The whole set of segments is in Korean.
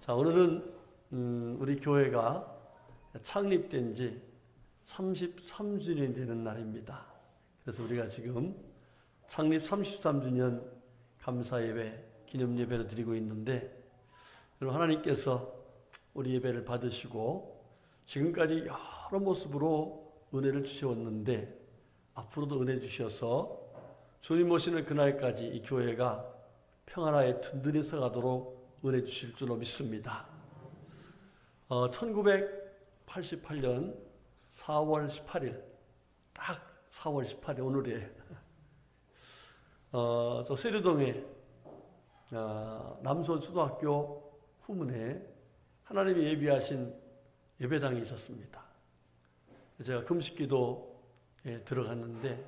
자, 오늘은 우리 교회가 창립된 지 33주년이 되는 날입니다. 그래서 우리가 지금 창립 33주년 감사예배, 기념예배를 드리고 있는데, 여러분 하나님께서 우리 예배를 받으시고 지금까지 여러 모습으로 은혜를 주셨는데 앞으로도 은혜 주셔서 주님 오시는 그날까지 이 교회가 평안하에 든든히 서가도록 은혜 주실 줄로 믿습니다. 1988년 4월 18일, 딱 4월 18일 오늘이에요. 저 세류동에 남수원 초등학교 후문에 하나님이 예비하신 예배당이 있었습니다. 제가 금식기도에 들어갔는데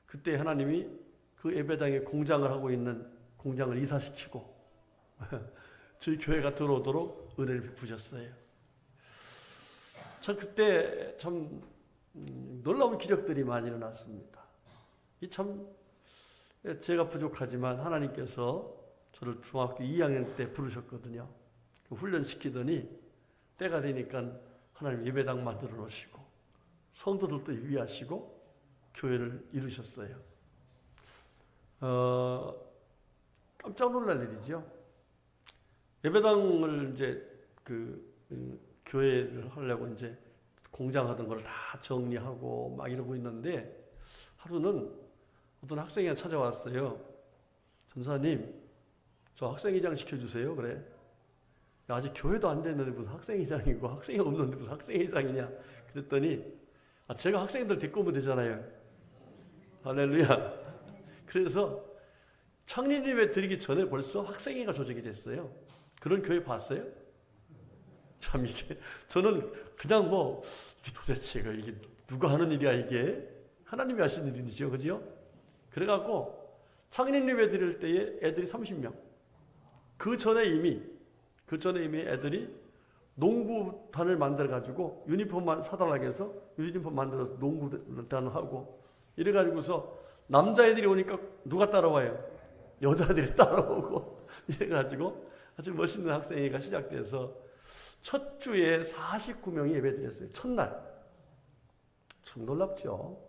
그때 하나님이 그 예배당에 공장을 하고 있는 공장을 이사시키고 저희 교회가 들어오도록 은혜를 베푸셨어요. 참 그때 참 놀라운 기적들이 많이 일어났습니다. 이 참 제가 부족하지만 하나님께서 저를 중학교 2학년 때 부르셨거든요. 훈련시키더니 때가 되니까 하나님 예배당 만들어 놓으시고 성도들도 위하시고 교회를 이루셨어요. 깜짝 놀랄 일이죠. 예배당을 이제 교회를 하려고 이제 공장 하던 걸 다 정리하고 막 이러고 있는데 하루는 어떤 학생이 찾아왔어요. 전사님, 저 학생회장 시켜주세요. 그래. 아직 교회도 안 됐는데 무슨 학생회장이고 학생이 없는데 무슨 학생회장이냐. 그랬더니 제가 학생들 데리고 오면 되잖아요. 할렐루야. 그래서 창립 예배 드리기 전에 벌써 학생회가 조직이 됐어요. 그런 교회 봤어요? 참 이게 저는 그냥 이게 도대체 이게 누가 하는 일이야 이게 하나님이 하시는 일이죠, 그죠? 그래갖고 창립 예배 드릴 때에 애들이 30명. 그 전에 이미 애들이 농구단을 만들어가지고 유니폼만 사달라고 해서 유니폼 만들어서 농구단을 하고 이래가지고서 남자애들이 오니까 누가 따라와요? 여자들이 따라오고 이래가지고 아주 멋있는 학생회가 시작돼서 첫 주에 49명이 예배드렸어요. 첫날. 참 놀랍죠.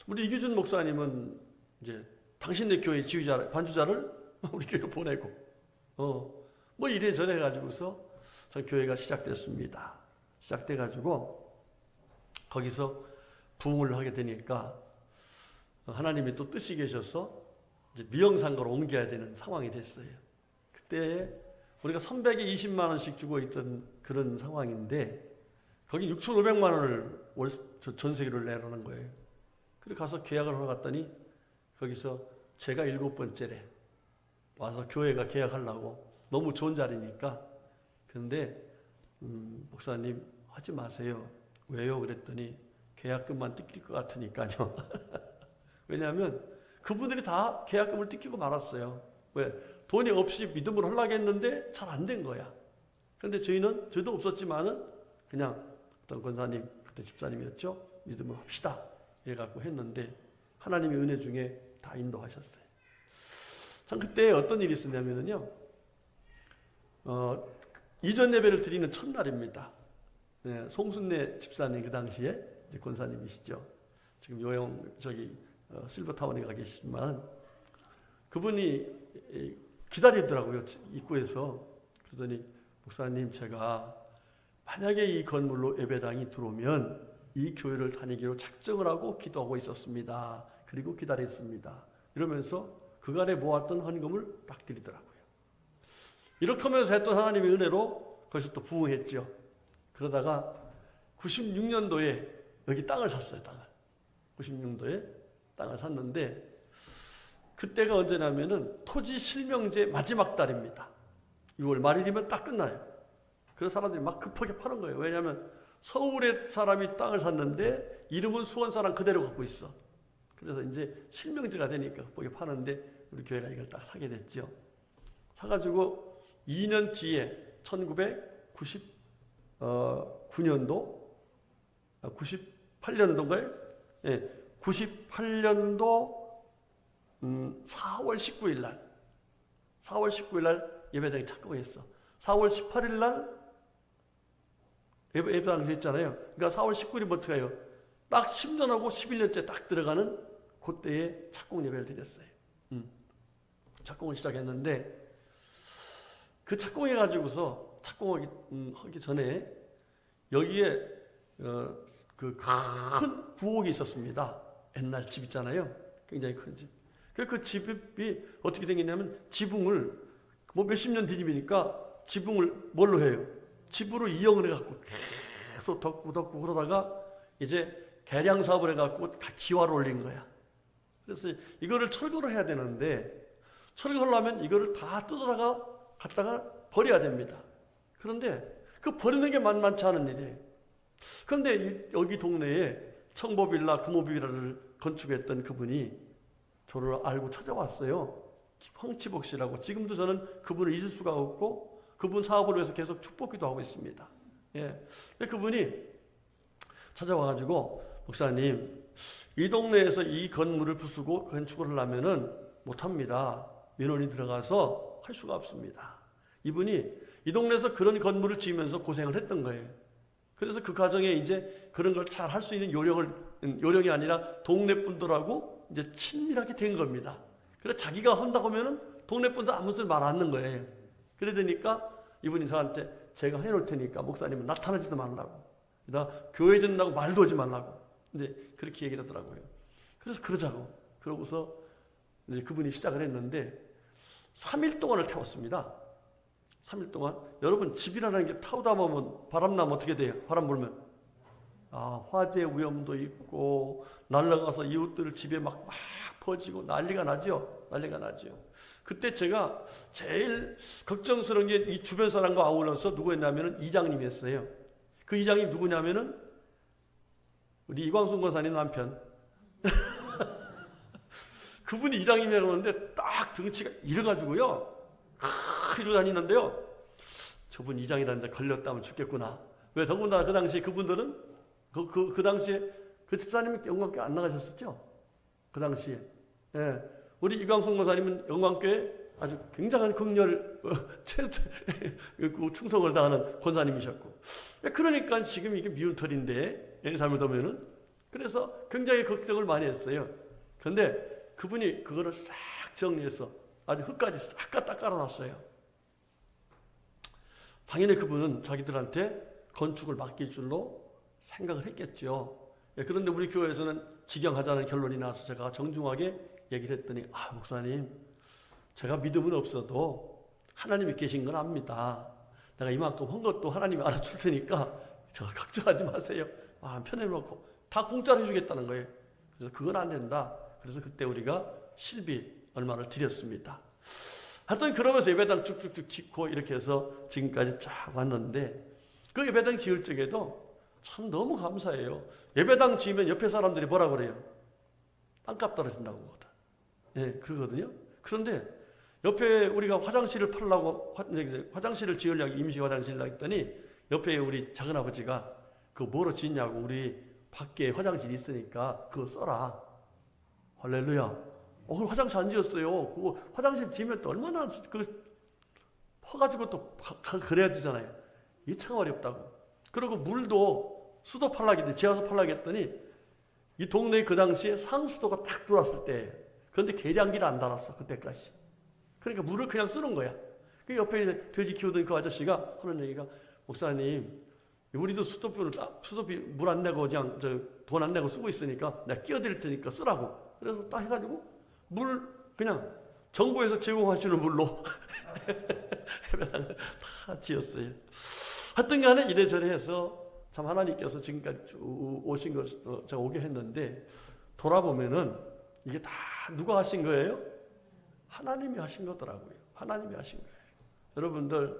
우리 이규준 목사님은 이제 당신네 교회 지휘자, 반주자를 우리 교회로 보내고, 이래저래 해가지고서 교회가 시작됐습니다. 시작돼가지고, 거기서 부흥을 하게 되니까, 하나님이 또 뜻이 계셔서 이제 미영상가로 옮겨야 되는 상황이 됐어요. 그때 우리가 320만 원씩 주고 있던 그런 상황인데, 거기 6,500만 원을 전세기를 내라는 거예요. 그래서 가서 계약을 하러 갔더니, 거기서 제가 7번째래. 와서 교회가 계약하려고 너무 좋은 자리니까. 근데 목사님 하지 마세요. 왜요? 그랬더니 계약금만 뜯길 것 같으니까요. 왜냐하면 그분들이 다 계약금을 뜯기고 말았어요. 왜? 돈이 없이 믿음을 하려고 했는데 잘 안 된 거야. 그런데 저희도 없었지만은 그냥 어떤 권사님, 그때 집사님이었죠. 믿음을 합시다. 이래갖고 했는데 하나님의 은혜 중에 다 인도하셨어요. 참 그때 어떤 일이 있었냐면요. 이전 예배를 드리는 첫날입니다. 네, 송순례 집사님 그 당시에 권사님이시죠. 지금 실버타운에 가 계시지만 그분이 기다리더라고요. 입구에서. 그러더니 목사님 제가 만약에 이 건물로 예배당이 들어오면 이 교회를 다니기로 작정을 하고 기도하고 있었습니다. 그리고 기다렸습니다. 이러면서 그간에 모았던 헌금을 딱 드리더라고요. 이렇게 하면서 했던 하나님의 은혜로 거기서 또 부흥했죠. 그러다가 96년도에 여기 땅을 샀어요. 96년도에 땅을 샀는데 그때가 언제냐면은 토지 실명제 마지막 달입니다. 6월 말일이면 딱 끝나요. 그래서 사람들이 막 급하게 파는 거예요. 왜냐하면 서울에 사람이 땅을 샀는데 이름은 수원 사람 그대로 갖고 있어. 그래서 이제 실명제가 되니까 급하게 파는데 우리 교회가 이걸 딱 사게 됐죠. 사가지고 2년 뒤에 1999년도 98년도인가요? 네, 98년도 4월 19일 날 4월 19일 날 예배당에 착공했어. 4월 18일 날 예배당 했잖아요. 그러니까 4월 19일이 어떻게 해요? 딱 10년하고 11년째 딱 들어가는 그때에 착공 예배를 드렸어요. 착공을 시작했는데 그 착공해가지고서 착공하기 전에 여기에 그 큰 부엌이 있었습니다. 옛날 집 있잖아요. 굉장히 큰 집. 그 집이 어떻게 생겼냐면 지붕을 뭐 몇십 년 뒤집으니까 지붕을 뭘로 해요? 집으로 이용을 해갖고 계속 덮고 그러다가 이제 개량 사업을 해갖고 기와를 올린 거야. 그래서 이거를 철거를 해야 되는데 철거를 하면 이거를 다 뜯어다가 갖다가 버려야 됩니다. 그런데 그 버리는 게 만만치 않은 일이에요. 그런데 여기 동네에 청보빌라, 금호빌라를 건축했던 그분이 저를 알고 찾아왔어요. 황치복 씨라고. 지금도 저는 그분을 잊을 수가 없고 그분 사업을 위해서 계속 축복기도 하고 있습니다. 예. 근데 그분이 찾아와가지고 목사님, 이 동네에서 이 건물을 부수고 건축을 하려면은 못합니다. 민원이 들어가서 할 수가 없습니다. 이분이 이 동네에서 그런 건물을 지으면서 고생을 했던 거예요. 그래서 그 과정에 이제 그런 걸 잘 할 수 있는 요령이 아니라 동네 분들하고 이제 친밀하게 된 겁니다. 그래서 자기가 한다고 하면은 동네 분들 아무 소리 말 안 하는 거예요. 그러니까 이분이 저한테 제가 해놓을 테니까 목사님은 나타나지도 말라고. 나 교회 전다고 말도 하지 말라고. 이제 그렇게 얘기를 하더라고요. 그래서 그러자고. 그러고서 이제 그분이 시작을 했는데 3일 동안을 태웠습니다. 3일 동안. 여러분 집이라는 게 타오다 보면 바람 나면 어떻게 돼요? 바람 불면. 화재 위험도 있고 날아가서 이웃들 집에 막 퍼지고 난리가 나죠. 난리가 나죠. 그때 제가 제일 걱정스러운 게 이 주변 사람과 아울러서 누구였냐면은 이장님이었어요. 그 이장이 누구냐면은 우리 이광순 권사님 남편. 그분이 이장님이라고 하는데 딱 등치가 이래가지고요. 이러고 다니는데요. 저분 이장이라는데 걸렸다면 죽겠구나. 왜 더군다나 그 당시에 그분들은 그 당시에 그 집사님이 영광교회 안 나가셨었죠? 그 당시에. 예. 우리 이광순 권사님은 영광교회 아주 굉장한 긍휼, 충성을 다하는 권사님이셨고. 그러니까 지금 이게 미운 털인데, 잘못하면은. 그래서 굉장히 걱정을 많이 했어요. 그런데 그분이 그거를 싹 정리해서 아주 흙까지 싹 갖다 깔아놨어요. 당연히 그분은 자기들한테 건축을 맡길 줄로 생각을 했겠죠. 그런데 우리 교회에서는 직영하자는 결론이 나서 제가 정중하게 얘기를 했더니 목사님, 제가 믿음은 없어도 하나님이 계신 건 압니다. 내가 이만큼 한 것도 하나님이 알아줄 테니까 저 걱정하지 마세요. 편해놓고 다 공짜로 해주겠다는 거예요. 그래서 그건 안 된다. 그래서 그때 우리가 실비 얼마를 드렸습니다. 하여튼 그러면서 예배당 쭉쭉쭉 짓고 이렇게 해서 지금까지 쫙 왔는데 그 예배당 지을 적에도 참 너무 감사해요. 예배당 지으면 옆에 사람들이 뭐라 그래요? 땅값 떨어진다고 하거든. 예, 그러거든요. 그런데 옆에 우리가 화장실을 팔려고 화장실을 지으려고 임시 화장실을 했더니 옆에 우리 작은아버지가 그거 뭐로 짓냐고 우리 밖에 화장실 있으니까 그거 써라. 할렐루야. 그 화장실 안 지었어요. 그거 화장실 지으면 또 얼마나 퍼가지고 또 그래야 되잖아요. 이게 참 어렵다고. 그리고 물도 수도 팔라겠더니 지하수 팔라겠더니 이 동네에 그 당시에 상수도가 딱 들어왔을 때 그런데 계량기를 안 달았어 그때까지. 그러니까 물을 그냥 쓰는 거야. 그 옆에 돼지 키우던 그 아저씨가 하는 얘기가 목사님 우리도 수도비 물 안 내고 그냥 돈 안 내고 쓰고 있으니까 내가 끼워드릴 테니까 쓰라고. 그래서 딱 해가지고 물 그냥 정부에서 제공하시는 물로 다 지었어요. 하여튼 간에 이래저래 해서 참 하나님께서 지금까지 쭉 오신 걸 제가 오게 했는데 돌아보면은 이게 다 누가 하신 거예요? 하나님이 하신 거더라고요. 하나님이 하신 거예요. 여러분들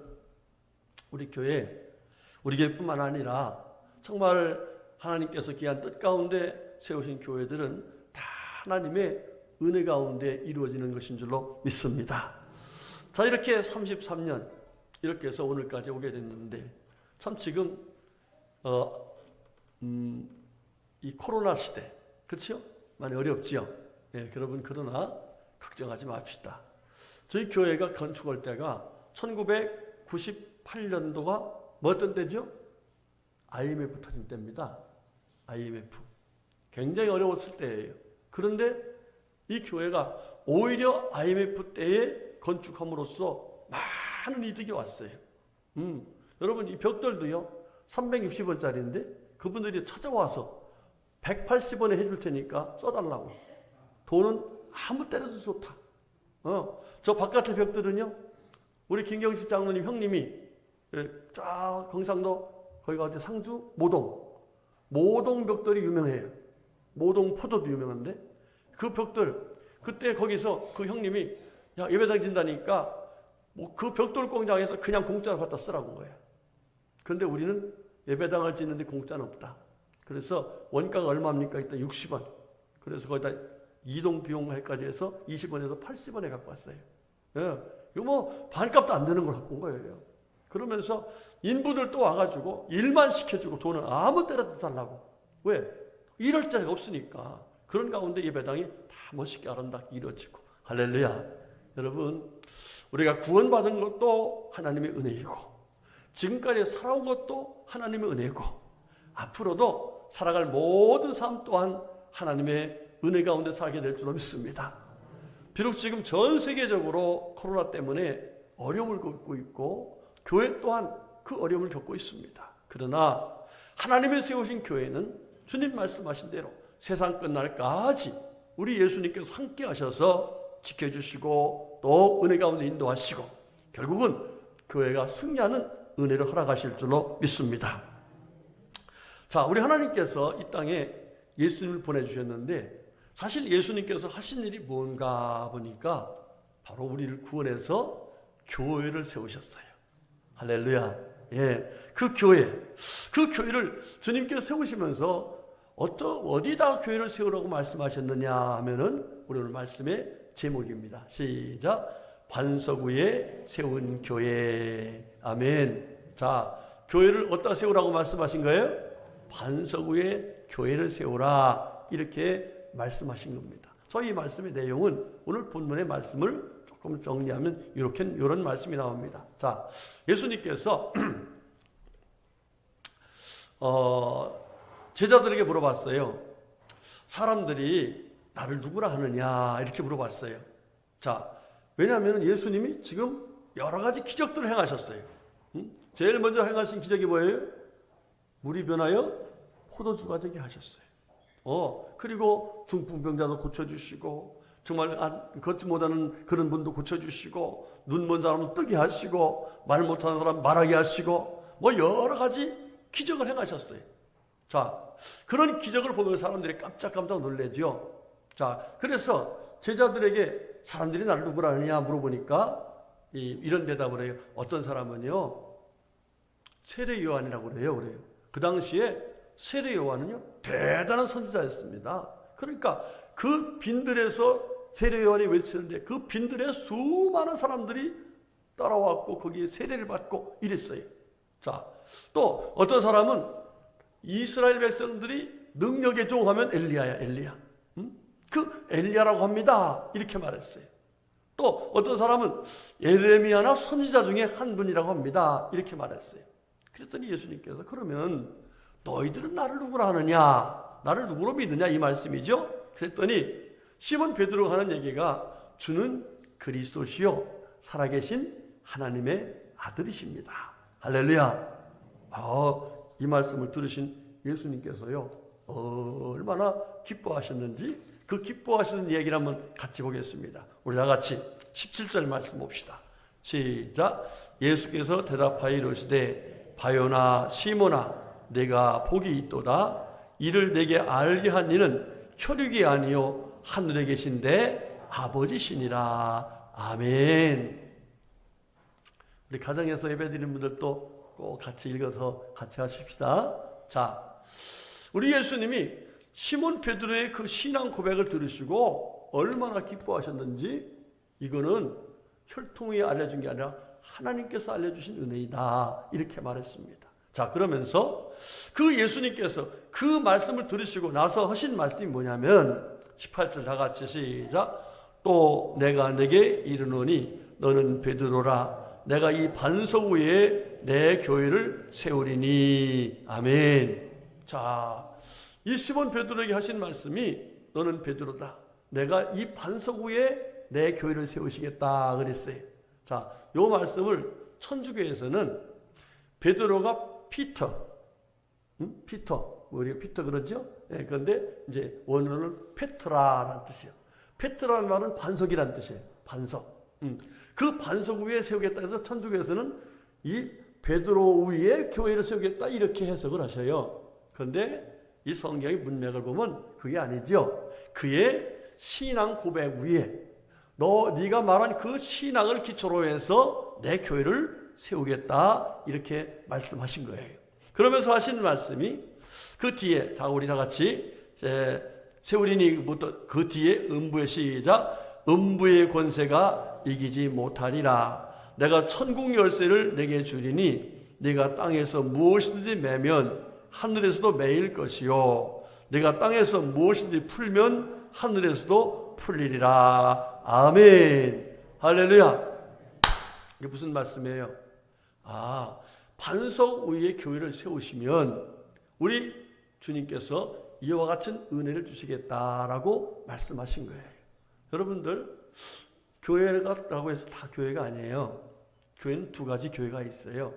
우리 교회뿐만 아니라 정말 하나님께서 귀한 뜻 가운데 세우신 교회들은 다 하나님의 은혜 가운데 이루어지는 것인 줄로 믿습니다. 자, 이렇게 33년 이렇게 해서 오늘까지 오게 됐는데 참 지금 이 코로나 시대 그렇죠? 많이 어렵지요. 예, 여러분 그러나 걱정하지 맙시다. 저희 교회가 건축할 때가 1998년도가 뭐 어떤 때죠? IMF 터진 때입니다. IMF. 굉장히 어려웠을 때예요. 그런데 이 교회가 오히려 IMF 때에 건축함으로써 많은 이득이 왔어요. 여러분 이 벽돌도요 360원짜리인데 그분들이 찾아와서 180원에 해줄 테니까 써달라고. 돈은 아무 때려도 좋다. 저 바깥의 벽들은요 우리 김경식 장로님 형님이 쫙 경상도 거기가 어디 상주 모동 벽돌이 유명해요. 모동 포도도 유명한데 그 벽돌 그때 거기서 그 형님이 야 예배당 진다니까 뭐 그 벽돌 공장에서 그냥 공짜로 갖다 쓰라고 거예요. 그런데 우리는 예배당을 짓는데 공짜는 없다. 그래서 원가가 얼마입니까? 일단 60원. 그래서 거기다 이동 비용까지 해서 20원에서 80원에 갖고 왔어요. 예. 이거 뭐 반값도 안 되는 걸 갖고 온 거예요. 그러면서 인부들 또 와가지고 일만 시켜주고 돈을 아무 때나 달라고. 왜? 이럴 데가 없으니까. 그런 가운데 예배당이 다 멋있게 아름답게 이루어지고. 할렐루야. 여러분 우리가 구원받은 것도 하나님의 은혜이고 지금까지 살아온 것도 하나님의 은혜고 앞으로도 살아갈 모든 삶 또한 하나님의 은혜 가운데 살게 될 줄로 믿습니다. 비록 지금 전 세계적으로 코로나 때문에 어려움을 겪고 있고 교회 또한 그 어려움을 겪고 있습니다. 그러나 하나님이 세우신 교회는 주님 말씀하신 대로 세상 끝날까지 우리 예수님께서 함께 하셔서 지켜주시고 또 은혜 가운데 인도하시고 결국은 교회가 승리하는 은혜를 허락하실 줄로 믿습니다. 자, 우리 하나님께서 이 땅에 예수님을 보내주셨는데 사실 예수님께서 하신 일이 뭔가 보니까 바로 우리를 구원해서 교회를 세우셨어요. 할렐루야. 예, 그 교회를 주님께서 세우시면서 어디다 교회를 세우라고 말씀하셨느냐 하면은 우리 오늘 말씀의 제목입니다. 시작. 반석 위에 세운 교회. 아멘. 자, 교회를 어디다 세우라고 말씀하신 거예요? 반석 위에 교회를 세우라. 이렇게 말씀하신 겁니다. 저희 말씀의 내용은 오늘 본문의 말씀을 조금 정리하면 이런 말씀이 나옵니다. 자, 예수님께서 제자들에게 물어봤어요. 사람들이 나를 누구라 하느냐 이렇게 물어봤어요. 자, 왜냐하면 예수님이 지금 여러 가지 기적들을 행하셨어요. 제일 먼저 행하신 기적이 뭐예요? 물이 변하여 포도주가 되게 하셨어요. 그리고 중풍병자도 고쳐주시고 정말 걷지 못하는 그런 분도 고쳐주시고 눈 먼 사람은 뜨게 하시고 말 못하는 사람 말하게 하시고 뭐 여러 가지 기적을 행하셨어요. 자, 그런 기적을 보면 사람들이 깜짝깜짝 놀라죠. 자, 그래서 제자들에게 사람들이 나를 누구라 하느냐 물어보니까 이런 대답을 해요. 어떤 사람은요 세례 요한이라고 그래요. 그 당시에 세례 요한은요 대단한 선지자였습니다. 그러니까 그 빈들에서 세례 요한이 외치는데 그 빈들에 수많은 사람들이 따라왔고 거기에 세례를 받고 이랬어요. 자, 또 어떤 사람은 이스라엘 백성들이 능력의 종 하면 엘리야야, 엘리야. 그 엘리야라고 합니다. 이렇게 말했어요. 또 어떤 사람은 예레미야나 선지자 중에 한 분이라고 합니다. 이렇게 말했어요. 그랬더니 예수님께서 그러면 너희들은 나를 누구라 하느냐? 나를 누구로 믿느냐? 이 말씀이죠. 그랬더니 시몬 베드로가 하는 얘기가 주는 그리스도시요 살아계신 하나님의 아들이십니다. 할렐루야. 이 말씀을 들으신 예수님께서요 얼마나 기뻐하셨는지 그 기뻐하시는 얘기를 한번 같이 보겠습니다. 우리 다 같이 17절 말씀 봅시다. 시작. 예수께서 대답하여 이르시되 바요나 시몬아 내가 복이 있도다. 이를 내게 알게 한 이는 혈육이 아니요 하늘에 계신데 아버지시니라. 아멘. 우리 가정에서 예배드리는 분들도 꼭 같이 읽어서 같이 하십시다. 자, 우리 예수님이 시몬 베드로의 그 신앙 고백을 들으시고 얼마나 기뻐하셨는지 이거는 혈통이 알려준 게 아니라 하나님께서 알려주신 은혜이다 이렇게 말했습니다. 자, 그러면서 그 예수님께서 그 말씀을 들으시고 나서 하신 말씀이 뭐냐면 18절 다 같이 시작. 또 내가 내게 이르노니 너는 베드로라. 내가 이 반석 위에 내 교회를 세우리니. 아멘. 자, 이 시몬 베드로에게 하신 말씀이 너는 베드로다. 내가 이 반석 위에 내 교회를 세우시겠다 그랬어요. 자, 요 말씀을 천주교에서는 베드로가 피터, 피터, 우리가 피터 그러죠? 예, 그런데 이제 원어는 페트라라는 뜻이에요. 페트라는 말은 반석이라는 뜻이에요. 반석. 그 반석 위에 세우겠다 해서 천주교에서는 이 베드로 위에 교회를 세우겠다 이렇게 해석을 하셔요. 그런데 이 성경의 문맥을 보면 그게 아니죠. 그의 신앙 고백 위에 네가 말한 그 신앙을 기초로 해서 내 교회를 세우겠다 이렇게 말씀하신 거예요. 그러면서 하신 말씀이 그 뒤에 우리 다 같이 세우리니부터 그 뒤에 음부의 시작. 음부의 권세가 이기지 못하리라. 내가 천국 열쇠를 내게 주리니 네가 땅에서 무엇이든지 매면 하늘에서도 매일 것이요 네가 땅에서 무엇이든지 풀면 하늘에서도 풀리리라. 아멘. 할렐루야. 이게 무슨 말씀이에요? 반석 위에 교회를 세우시면 우리 주님께서 이와 같은 은혜를 주시겠다라고 말씀하신 거예요. 여러분들, 교회라고 해서 다 교회가 아니에요. 교회는 두 가지 교회가 있어요.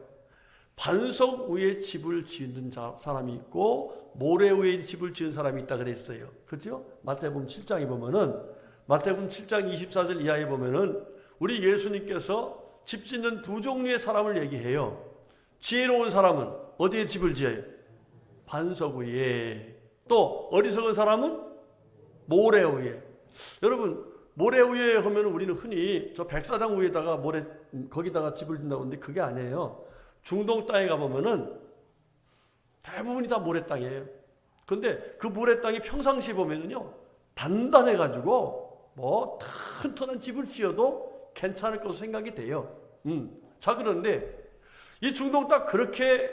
반석 위에 집을 지은 사람이 있고 모래 위에 집을 지은 사람이 있다 그랬어요. 그렇죠? 마태복음 7장에 보면은, 마태복음 7장 24절 이하에 보면은 우리 예수님께서 집 짓는 두 종류의 사람을 얘기해요. 지혜로운 사람은 어디에 집을 지어요? 반석 위에. 또 어리석은 사람은 모래 위에. 여러분, 모래 위에 하면 우리는 흔히 저 백사장 위에다가 거기다가 집을 짓는다고 하는데 그게 아니에요. 중동 땅에 가보면은 대부분이 다 모래 땅이에요. 그런데 그 모래 땅이 평상시에 보면은요, 단단해가지고 튼튼한 집을 지어도 괜찮을 것으로 생각이 돼요. 자, 그런데 이 중동 땅 그렇게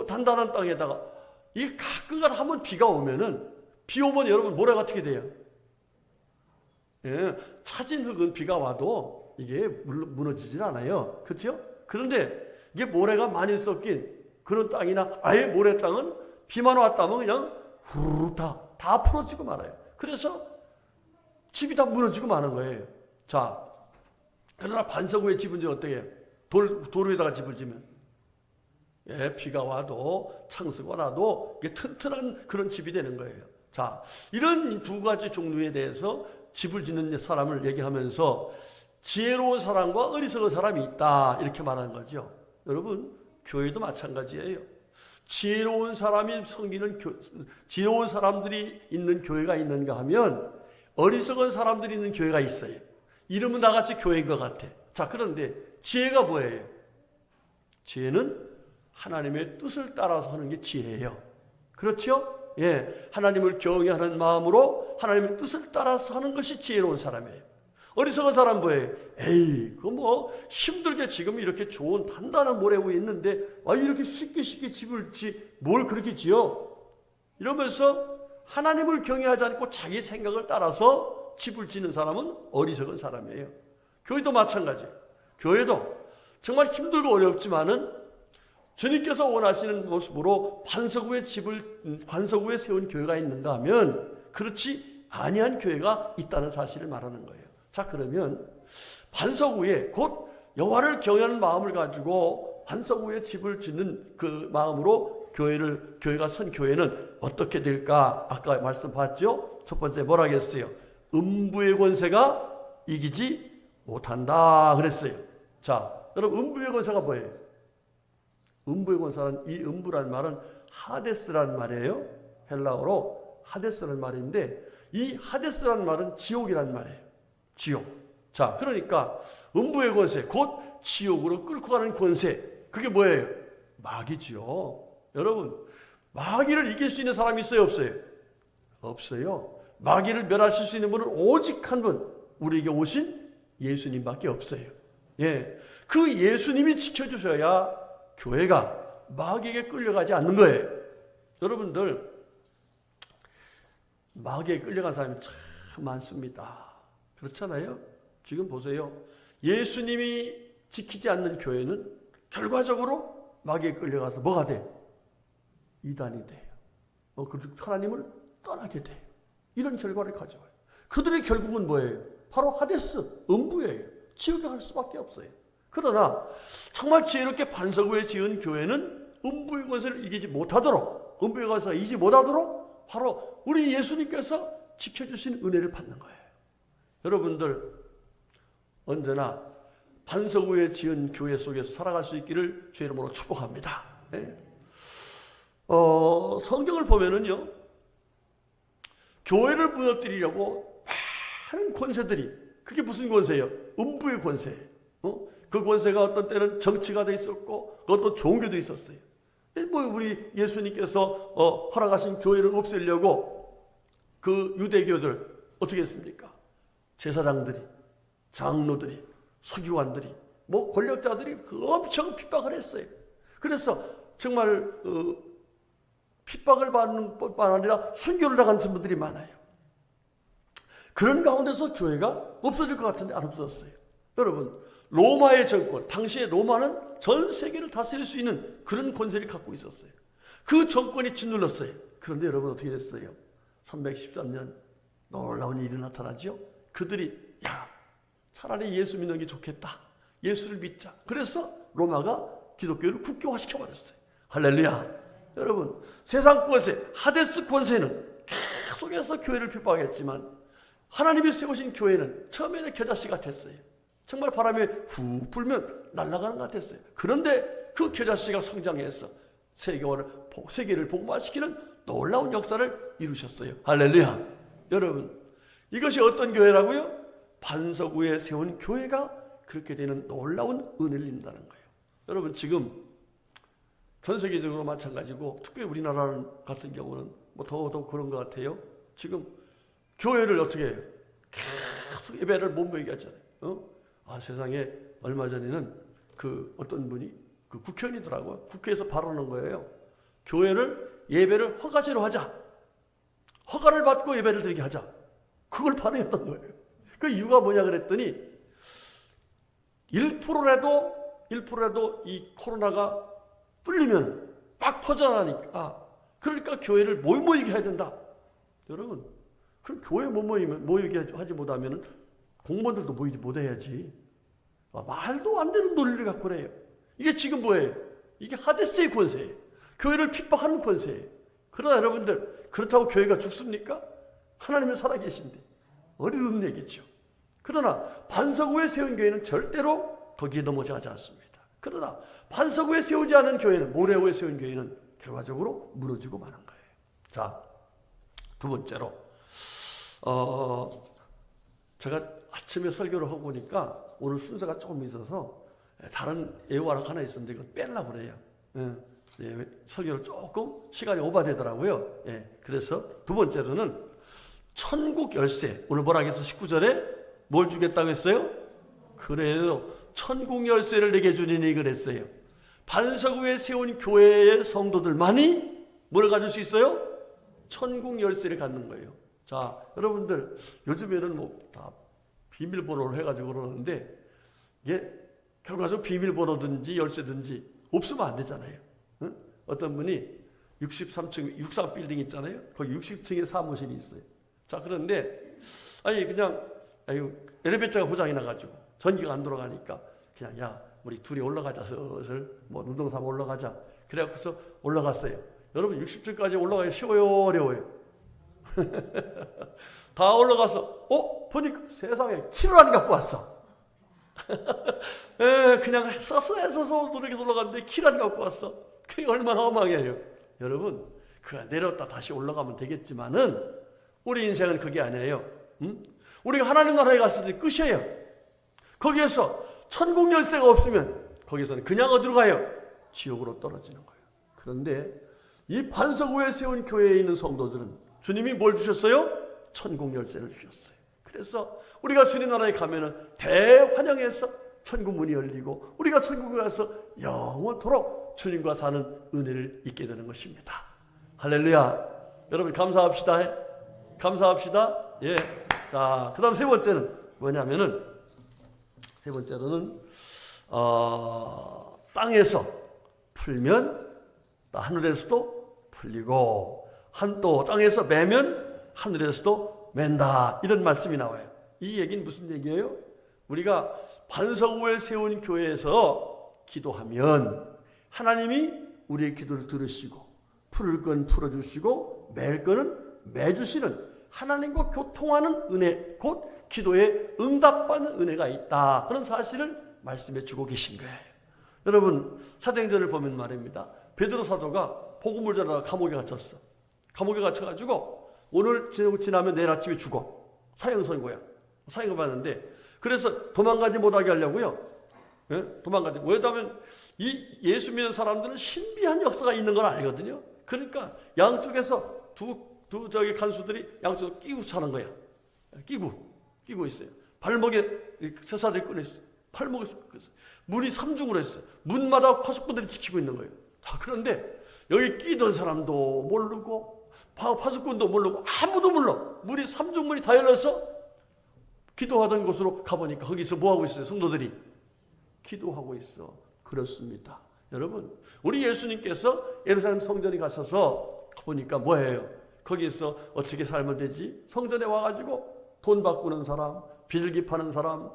단단한 땅에다가 이 가끔가다 한번 비가 오면은, 비 오면 여러분 모래가 어떻게 돼요? 예, 차진 흙은 비가 와도 이게 무너지진 않아요. 그렇죠? 그런데 이게 모래가 많이 섞인 그런 땅이나 아예 모래 땅은 비만 왔다면 그냥 후루룩 다 풀어지고 말아요. 그래서 집이 다 무너지고 마는 거예요. 자, 그러나 반석 위에 집은 어떻게 해요? 돌 위에다가 집을 지면, 예, 비가 와도 창수가 나도 이게 튼튼한 그런 집이 되는 거예요. 자, 이런 두 가지 종류에 대해서 집을 짓는 사람을 얘기하면서 지혜로운 사람과 어리석은 사람이 있다 이렇게 말하는 거죠. 여러분, 교회도 마찬가지예요. 지혜로운 사람이 섬기는 지혜로운 사람들이 있는 교회가 있는가 하면 어리석은 사람들이 있는 교회가 있어요. 이름은 나같이 교회인 것 같아. 자, 그런데 지혜가 뭐예요? 지혜는 하나님의 뜻을 따라서 하는 게 지혜예요. 그렇죠? 예, 하나님을 경외하는 마음으로 하나님의 뜻을 따라서 하는 것이 지혜로운 사람이에요. 어리석은 사람 뭐예요? 에이, 그거 힘들게 지금 이렇게 좋은 단단한 모래 위에 있는데 이렇게 쉽게 집을 뭘 그렇게 지어? 이러면서 하나님을 경외하지 않고 자기 생각을 따라서 집을 짓는 사람은 어리석은 사람이에요. 교회도 마찬가지예요. 교회도 정말 힘들고 어렵지만은 주님께서 원하시는 모습으로 반석 위에 세운 교회가 있는가 하면 그렇지 아니한 교회가 있다는 사실을 말하는 거예요. 자, 그러면 반석 위에 곧 여호와를 경외하는 마음을 가지고 반석 위에 집을 짓는 그 마음으로 교회가 선 교회는 어떻게 될까? 아까 말씀 봤죠? 첫 번째 뭐라 했어요? 음부의 권세가 이기지 못한다 그랬어요. 자, 여러분, 음부의 권세가 뭐예요? 음부의 권세는, 이 음부라는 말은 하데스라는 말이에요. 헬라어로 하데스라는 말인데, 이 하데스라는 말은 지옥이라는 말이에요. 지옥. 자, 그러니까 음부의 권세, 곧 지옥으로 끌고 가는 권세, 그게 뭐예요? 마귀지요. 여러분, 마귀를 이길 수 있는 사람이 있어요, 없어요? 없어요. 마귀를 멸하실 수 있는 분은 오직 한 분, 우리에게 오신 예수님밖에 없어요. 예, 그 예수님이 지켜주셔야 교회가 마귀에게 끌려가지 않는 거예요. 여러분들, 마귀에 끌려간 사람이 참 많습니다. 그렇잖아요. 지금 보세요. 예수님이 지키지 않는 교회는 결과적으로 마귀에 끌려가서 뭐가 돼? 이단이 돼요. 그리고 하나님을 떠나게 돼요. 이런 결과를 가져와요. 그들의 결국은 뭐예요? 바로 하데스, 음부예요. 지옥에 갈 수밖에 없어요. 그러나 정말 지혜롭게 반석 위에 지은 교회는 음부의 권세를 이기지 못하도록, 음부의 권세가 이기지 못하도록 바로 우리 예수님께서 지켜주신 은혜를 받는 거예요. 여러분들 언제나 반석 위에 지은 교회 속에서 살아갈 수 있기를 주의 이름으로 축복합니다. 네? 성경을 보면은요, 교회를 무너뜨리려고 많은 권세들이, 그게 무슨 권세예요? 음부의 권세예요. 그 권세가 어떤 때는 정치가 돼 있었고, 어떤 종교도 있었어요. 우리 예수님께서 허락하신 교회를 없애려고 그 유대교들 어떻게 했습니까? 제사장들이, 장로들이, 서기관들이, 권력자들이 엄청 핍박을 했어요. 그래서 정말 핍박을 받는 뿐만 아니라 순교를 당하는 분들이 많아요. 그런 가운데서 교회가 없어질 것 같은데 안 없어졌어요. 여러분, 로마의 정권, 당시에 로마는 전 세계를 다스릴 수 있는 그런 권세를 갖고 있었어요. 그 정권이 짓눌렀어요. 그런데 여러분 어떻게 됐어요? 313년 놀라운 일이 나타나죠. 그들이 차라리 예수 믿는 게 좋겠다. 예수를 믿자. 그래서 로마가 기독교를 국교화시켜버렸어요. 할렐루야. 여러분, 세상 권세, 하데스 권세는 계속해서 교회를 핍박했지만 하나님이 세우신 교회는 처음에는 겨자씨 같았어요. 정말 바람이 후 불면 날아가는 것 같았어요. 그런데 그 겨자씨가 성장해서 세계를 복음화시키는 놀라운 역사를 이루셨어요. 할렐루야. 여러분, 이것이 어떤 교회라고요? 반석 위에 세운 교회가 그렇게 되는 놀라운 은혜를 입는다는 거예요. 여러분, 지금 전 세계적으로 마찬가지고 특별히 우리나라 같은 경우는 더더욱 그런 것 같아요. 지금 교회를 어떻게 해요? 계속 예배를 못 모이게 하잖아요. 세상에 얼마 전에는 어떤 분이 국회의원이더라고요. 국회에서 발언한 거예요. 교회를 예배를 허가제로 하자. 허가를 받고 예배를 드리게 하자. 그걸 반대했던 거예요. 그 이유가 뭐냐 그랬더니 1%라도 이 코로나가 뚫리면 막 퍼져나가니까 그러니까 교회를 못 모이게 해야 된다. 여러분, 그럼 교회 못 모이게 하지 못하면 공무원들도 모이지 못해야지. 말도 안 되는 논리를 갖고 그래요. 이게 지금 뭐예요? 이게 하데스의 권세예요. 교회를 핍박하는 권세예요. 그러나 여러분들, 그렇다고 교회가 죽습니까? 하나님은 살아계신데 어리석은 얘기죠. 그러나 반석 위에 세운 교회는 절대로 거기에 넘어가지 않습니다. 그러나 반석 위에 세우지 않은 교회는, 모래 위에 세운 교회는 결과적으로 무너지고 마는 거예요. 자, 두 번째로 제가 아침에 설교를 하고 보니까 오늘 순서가 조금 있어서 다른 예화락 하나 있었는데 이걸 빼려고 그래요. 설교를 조금 시간이 오버되더라고요. 그래서 두 번째로는 천국 열쇠. 오늘 뭐라 했어? 19절에 뭘 주겠다고 했어요? 그래요. 천국 열쇠를 내게 주니니 그랬어요. 반석 위에 세운 교회의 성도들만이 뭘 가질 수 있어요? 천국 열쇠를 갖는 거예요. 자, 여러분들 요즘에는 다 비밀번호를 해가지고 그러는데 이게 결과적으로 비밀번호든지 열쇠든지 없으면 안 되잖아요. 응? 어떤 분이 63층 63빌딩 있잖아요. 거기 60층에 사무실이 있어요. 자, 그런데 그냥 엘리베이터가 고장이 나가지고 전기가 안 돌아가니까 그냥 우리 둘이 올라가자. 슬슬 운동 삼아 올라가자. 그래갖고서 올라갔어요. 여러분 60층까지 올라가기 쉬워요, 어려워요? 다 올라가서 보니까 세상에 키를 안 갖고 왔어. 그냥 애써서 노력해서 올라갔는데 키를 안 갖고 왔어. 그게 얼마나 허망해요. 여러분, 내려왔다 다시 올라가면 되겠지만은 우리 인생은 그게 아니에요. 우리가 하나님 나라에 갔을 때 끝이에요. 거기에서 천국 열쇠가 없으면 거기서는 그냥 어디로 가요? 지옥으로 떨어지는 거예요. 그런데 이 반석 위에 세운 교회에 있는 성도들은 주님이 뭘 주셨어요? 천국 열쇠를 주셨어요. 그래서 우리가 주님 나라에 가면은 대환영해서 천국 문이 열리고 우리가 천국에 가서 영원토록 주님과 사는 은혜를 잊게 되는 것입니다. 할렐루야. 여러분 감사합시다. 감사합시다. 자, 그 다음 세 번째는 왜냐하면은 세 번째로는 땅에서 풀면 하늘에서도 풀리고 또 땅에서 매면 하늘에서도 맨다, 이런 말씀이 나와요. 이 얘기는 무슨 얘기예요? 우리가 반석 위에 세운 교회에서 기도하면 하나님이 우리의 기도를 들으시고 풀을 건 풀어주시고 맬 거는 매주시는 하나님과 교통하는 은혜, 곧 기도에 응답받는 은혜가 있다, 그런 사실을 말씀해 주고 계신 거예요. 여러분, 사도행전을 보면 말입니다. 베드로 사도가 복음을 전하다가 감옥에 갇혔어. 감옥에 갇혀가지고 오늘 지나면 내일 아침에 죽어. 사형 선고야. 사형을 받는데, 그래서 도망가지 못하게 하려고요. 예? 도망가지. 왜냐하면 이 예수 믿는 사람들은 신비한 역사가 있는 걸 알거든요. 그러니까 양쪽에서 두 저기 간수들이 양쪽으로 끼고 차는 거야. 끼고 있어요. 발목에 쇠사슬이 끊어 있어요. 팔목에 문이 삼중으로 했어요. 문마다 파수꾼들이 지키고 있는 거예요. 그런데 여기 끼던 사람도 모르고 파수꾼도 모르고 아무도 몰라. 문이 삼중문이 다 열려서 기도하던 곳으로 가보니까 거기서 뭐하고 있어요? 성도들이 기도하고 있어. 그렇습니다. 여러분, 우리 예수님께서 예루살렘 성전에 가셔서 보니까 뭐예요? 거기서 어떻게 살면 되지? 성전에 와가지고 돈 바꾸는 사람, 비둘기 파는 사람,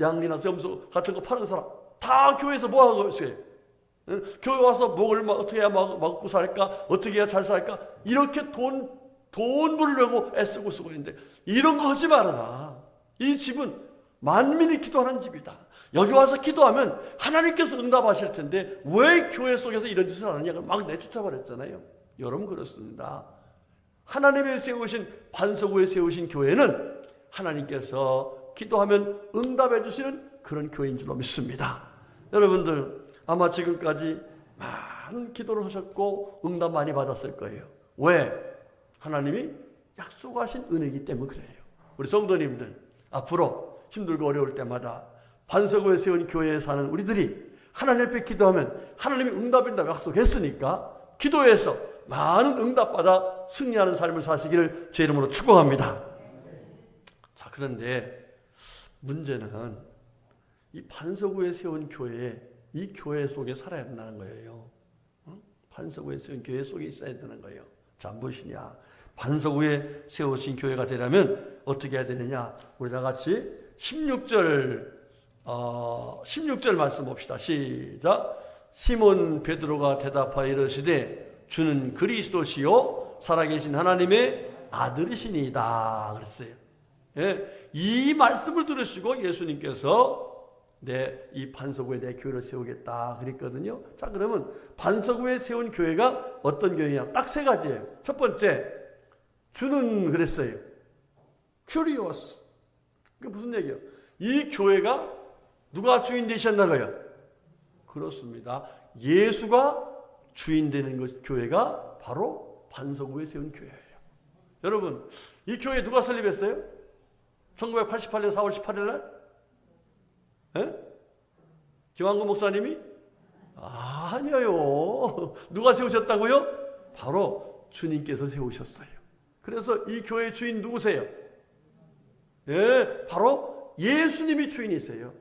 양리나 염소 같은 거 파는 사람 다 교회에서 뭐하고 있어요? 교회 와서 뭘 어떻게 해야 먹고 살까? 어떻게 해야 잘 살까? 이렇게 돈 벌려고 애쓰고 쓰고 있는데, 이런 거 하지 말아라. 이 집은 만민이 기도하는 집이다. 여기 와서 기도하면 하나님께서 응답하실 텐데 왜 교회 속에서 이런 짓을 하느냐고 막 내쫓아버렸잖아요. 여러분, 그렇습니다. 하나님이 세우신 반석 위에 세우신 교회는 하나님께서 기도하면 응답해 주시는 그런 교회인 줄로 믿습니다. 여러분들 아마 지금까지 많은 기도를 하셨고 응답 많이 받았을 거예요. 왜? 하나님이 약속하신 은혜이기 때문에 그래요. 우리 성도님들, 앞으로 힘들고 어려울 때마다 반석 위에 세운 교회에 사는 우리들이 하나님 앞에 기도하면 하나님이 응답한다고 약속했으니까 기도해서 많은 응답받아 승리하는 삶을 사시기를 제 이름으로 축복합니다. 자, 그런데 문제는 이 반석 위에 세운 교회에, 이 교회 속에 살아야 된다는 거예요. 반석 위에 세운 교회 속에 있어야 되는 거예요. 자, 무엇이냐? 반석 위에 세우신 교회가 되려면 어떻게 해야 되느냐? 우리 다 같이 16절 말씀 봅시다. 시작. 시몬 베드로가 대답하여 이르시되 주는 그리스도시요 살아계신 하나님의 아들이시니이다 그랬어요. 예, 이 말씀을 들으시고 예수님께서 이 반석 위에 내 교회를 세우겠다 그랬거든요. 자, 그러면 반석 위에 세운 교회가 어떤 교회냐? 딱 세 가지예요. 첫 번째, 주는 그랬어요. Curious. 그게 무슨 얘기예요? 이 교회가 누가 주인 되셨나요? 그렇습니다. 예수가 주인 되는 교회가 바로 반석 위에 세운 교회예요. 여러분, 이 교회 누가 설립했어요? 1988년 4월 18일 날? 김한구 목사님이? 아니에요. 누가 세우셨다고요? 바로 주님께서 세우셨어요. 그래서 이 교회의 주인 누구세요? 바로 예수님이 주인이세요.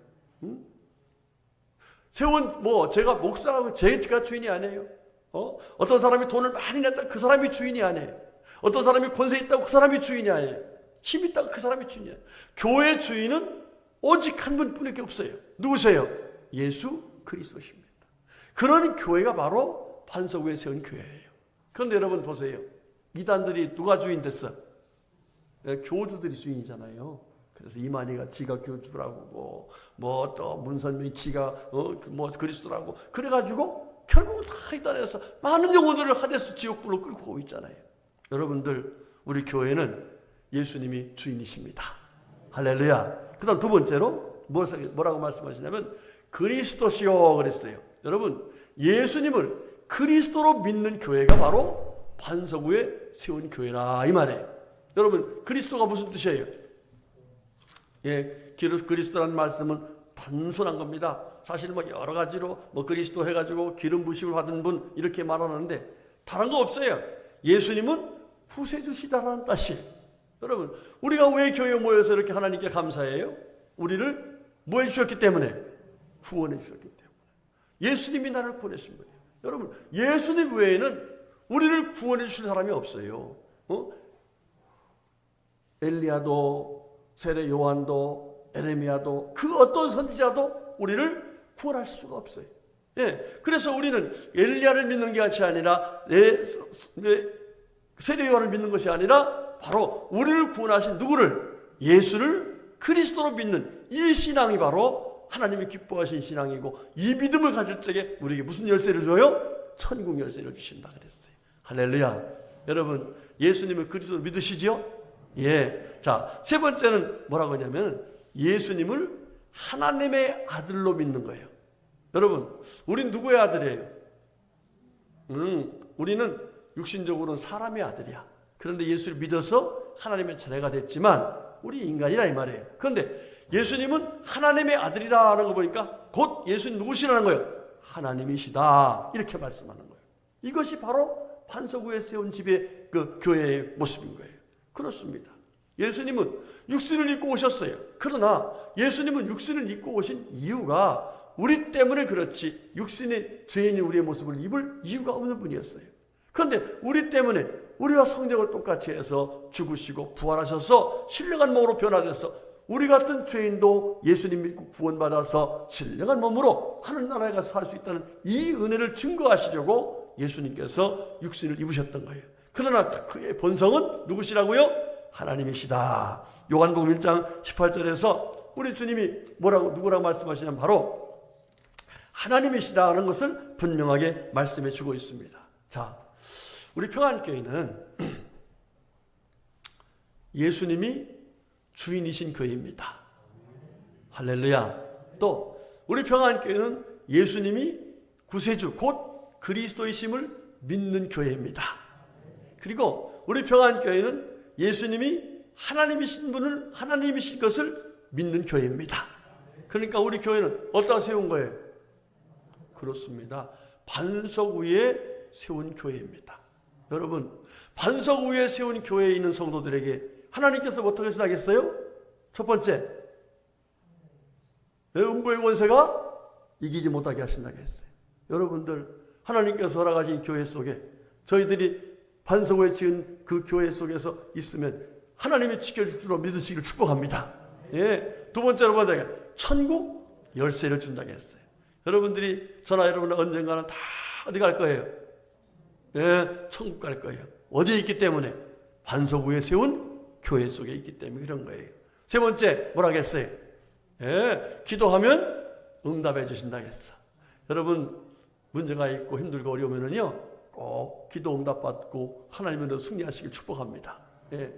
세운 제가 목사하고 제가 주인이 아니에요. 어떤 사람이 돈을 많이 냈다 그 사람이 주인이 아니에요. 어떤 사람이 권세 있다고 그 사람이 주인이 아니에요. 힘 있다고 그 사람이 주인이에요. 교회 주인은 오직 한 분뿐밖에 없어요. 누구세요? 예수 그리스도십니다. 그런 교회가 바로 반석 위에 세운 교회예요. 그런데 여러분 보세요. 이단들이 누가 주인 됐어? 교주들이 주인이잖아요. 그래서 이만희가 지가 교주라고 또 문선명이 지가 그리스도라고 그래가지고 결국은 다 이단에서 많은 영혼들을 하데스 지옥불로 끌고 오고 있잖아요. 여러분들, 우리 교회는 예수님이 주인이십니다. 할렐루야. 그 다음 두 번째로 뭐라고 말씀하시냐면 그리스도시요 그랬어요. 여러분, 예수님을 그리스도로 믿는 교회가 바로 반석 위에 세운 교회라 이 말이에요. 여러분, 그리스도가 무슨 뜻이에요? 그리스도라는 말씀은 단순한 겁니다. 사실 여러 가지로 그리스도 해가지고 기름 부심을 받은 분 이렇게 말하는데 다른 거 없어요. 예수님은 구세주시다라는 뜻이에요. 여러분, 우리가 왜 교회에 모여서 이렇게 하나님께 감사해요? 우리를 뭐 해주셨기 때문에? 구원해 주셨기 때문에. 예수님이 나를 구원하신 분이에요. 여러분, 예수님 외에는 우리를 구원해 주실 사람이 없어요. 엘리야도, 세례 요한도, 에레미야도, 그 어떤 선지자도 우리를 구원할 수가 없어요. 예, 그래서 우리는 엘리야를 믿는 게 아니라 세례 요한을 믿는 것이 아니라 바로 우리를 구원하신 누구를? 예수를 그리스도로 믿는 이 신앙이 바로 하나님이 기뻐하신 신앙이고, 이 믿음을 가질 적에 우리에게 무슨 열쇠를 줘요? 천국 열쇠를 주신다 그랬어요. 할렐루야. 여러분, 예수님을 그리스도로 믿으시죠? 예. 자, 세 번째는 뭐라고 하냐면 예수님을 하나님의 아들로 믿는 거예요. 여러분, 우린 누구의 아들이에요? 우리는 육신적으로는 사람의 아들이야. 그런데 예수를 믿어서 하나님의 자녀가 됐지만 우리 인간이라 이 말이에요. 그런데 예수님은 하나님의 아들이라는 거 보니까 곧 예수님 누구시라는 거예요? 하나님이시다. 이렇게 말씀하는 거예요. 이것이 바로 반석 위에 세운 집의 그 교회의 모습인 거예요. 그렇습니다. 예수님은 육신을 입고 오셨어요. 그러나 예수님은 육신을 입고 오신 이유가 우리 때문에 그렇지 육신의 죄인이 우리의 모습을 입을 이유가 없는 분이었어요. 그런데 우리 때문에 우리와 성적을 똑같이 해서 죽으시고 부활하셔서 신령한 몸으로 변화돼서 우리 같은 죄인도 예수님 믿고 구원받아서 신령한 몸으로 하늘나라에 가서 살 수 있다는 이 은혜를 증거하시려고 예수님께서 육신을 입으셨던 거예요. 그러나 그의 본성은 누구시라고요? 하나님이시다. 요한복음 1장 18절에서 우리 주님이 누구라고 말씀하시냐면 바로 하나님이시다는 것을 분명하게 말씀해 주고 있습니다. 자, 우리 평안교회는 예수님이 주인이신 교회입니다. 할렐루야. 또 우리 평안교회는 예수님이 구세주 곧 그리스도이심을 믿는 교회입니다. 그리고 우리 평안교회는 예수님이 하나님이신 것을 믿는 교회입니다. 그러니까 우리 교회는 어디다 세운 거예요? 그렇습니다. 반석 위에 세운 교회입니다. 여러분, 반석 위에 세운 교회에 있는 성도들에게 하나님께서 어떻게 하시겠어요? 첫 번째, 음부의 권세가 이기지 못하게 하신다고 했어요. 여러분들, 하나님께서 허락하신 교회 속에 저희들이 반석 위에 지은 그 교회 속에서 있으면 하나님이 지켜줄 줄로 믿으시기를 축복합니다. 예. 두 번째로 뭐냐? 천국 열쇠를 준다고 했어요. 여러분들이 저나 여러분은 언젠가는 다 어디 갈 거예요? 예, 천국 갈 거예요. 어디에 있기 때문에? 반석 위에 세운 교회 속에 있기 때문에 그런 거예요. 세 번째, 뭐라고 했어요? 예, 기도하면 응답해 주신다고 했어. 여러분, 문제가 있고 힘들고 어려우면은요, 꼭 기도 응답 받고 하나님으로 승리하시길 축복합니다. 예.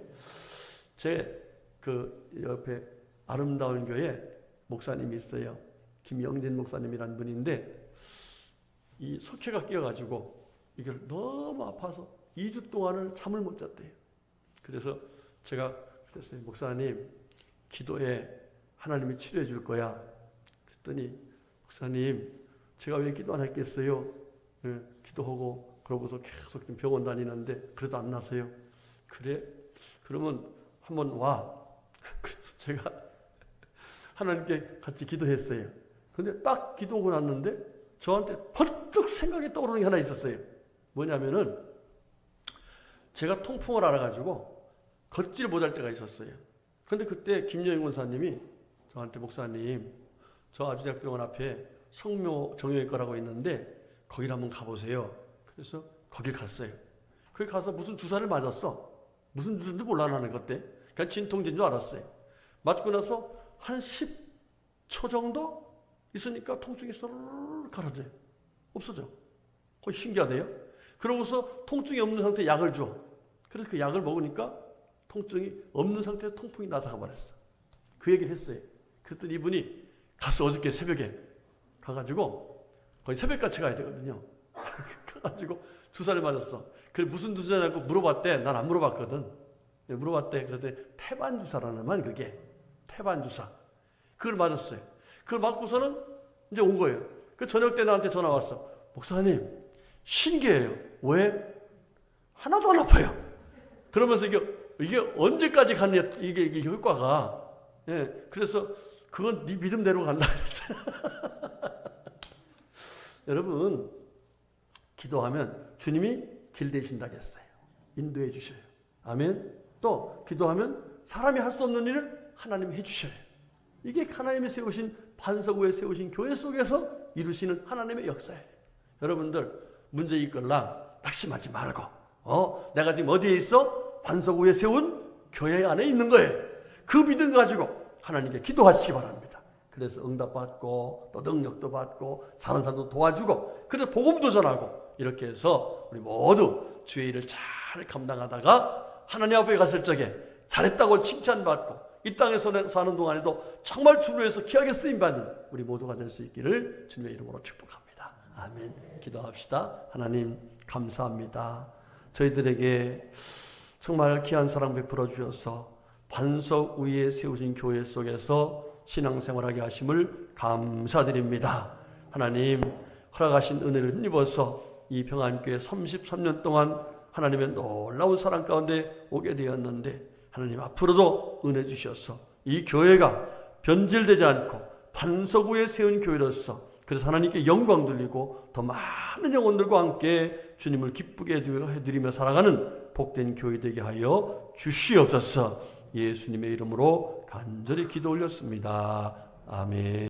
제 그 옆에 아름다운 교회 목사님이 있어요. 김영진 목사님이라는 분인데 이 석회가 끼어가지고 이걸 너무 아파서 2주 동안을 잠을 못 잤대요. 그래서 제가 그랬어요. 목사님, 기도에 하나님이 치료해 줄 거야. 그랬더니 목사님, 제가 왜 기도 안 했겠어요? 네, 기도하고 그러고서 계속 병원 다니는데 그래도 안 나서요. 그래? 그러면 한번 와. 그래서 제가 하나님께 같이 기도했어요. 근데 딱 기도하고 났는데 저한테 번뜩 생각이 떠오르는 게 하나 있었어요. 뭐냐면은 제가 통풍을 알아가지고 걷지를 못할 때가 있었어요. 그런데 그때 김여인 권사님이 저한테 목사님, 저 아주대학병원 앞에 성묘 정형외과라고 있는데 거기를 한번 가보세요. 그래서 거길 갔어요. 거기 가서 무슨 주사를 맞았어. 무슨 주사인지 몰라 나는 그때. 그냥 진통제인 줄 알았어요. 맞고 나서 한 10초 정도 있으니까 통증이 쏘르르 가라져요. 없어져. 거의 신기하대요. 그러고서 통증이 없는 상태에 약을 줘. 그래서 그 약을 먹으니까 통증이 없는 상태에서 통풍이 나다가 버렸어. 그 얘기를 했어요. 그랬더니 이분이 갔어. 어저께 새벽에 가가지고 거의 새벽같이 가야 되거든요. 가가지고 주사를 맞았어. 그래 무슨 주사냐고 물어봤대. 난 안 물어봤거든. 물어봤대. 그랬더니 태반 주사라는 말 그게 태반 주사. 그걸 맞았어요. 그걸 맞고서는 이제 온 거예요. 그 저녁 때 나한테 전화 왔어. 목사님, 신기해요. 왜? 하나도 안 아파요. 그러면서 이게 이게 언제까지 가느냐, 이게 효과가. 예, 그래서 그건 네 믿음대로 간다 그랬어요. 여러분, 기도하면 주님이 길 대신다고 했어요. 인도해 주셔요. 아멘. 또 기도하면 사람이 할 수 없는 일을 하나님이 해주셔요. 이게 하나님이 세우신 반석 위에 세우신 교회 속에서 이루시는 하나님의 역사예요. 여러분들 문제 있걸랑 낙심하지 말고 내가 지금 어디에 있어? 반석 위에 세운 교회 안에 있는 거예요. 그 믿음 가지고 하나님께 기도하시기 바랍니다. 그래서 응답받고 또 능력도 받고 사는 사람도 도와주고 그래서 복음도 전하고 이렇게 해서 우리 모두 주의 일을 잘 감당하다가 하나님 앞에 갔을 적에 잘했다고 칭찬받고 이 땅에서 사는 동안에도 정말 주를 위해서 귀하게 쓰임받는 우리 모두가 될 수 있기를 주님의 이름으로 축복합니다. 아멘. 기도합시다. 하나님 감사합니다. 저희들에게 정말 귀한 사랑 베풀어 주셔서 반석 위에 세우신 교회 속에서 신앙생활하게 하심을 감사드립니다. 하나님 허락하신 은혜를 힘입어서 이 평안교회 33년 동안 하나님의 놀라운 사랑 가운데 오게 되었는데 하나님 앞으로도 은혜 주셔서 이 교회가 변질되지 않고 반석 위에 세운 교회로서 그래서 하나님께 영광 돌리고 더 많은 영혼들과 함께 주님을 기쁘게 해드리며 살아가는 복된 교회 되게 하여 주시옵소서. 예수님의 이름으로 간절히 기도 올렸습니다. 아멘.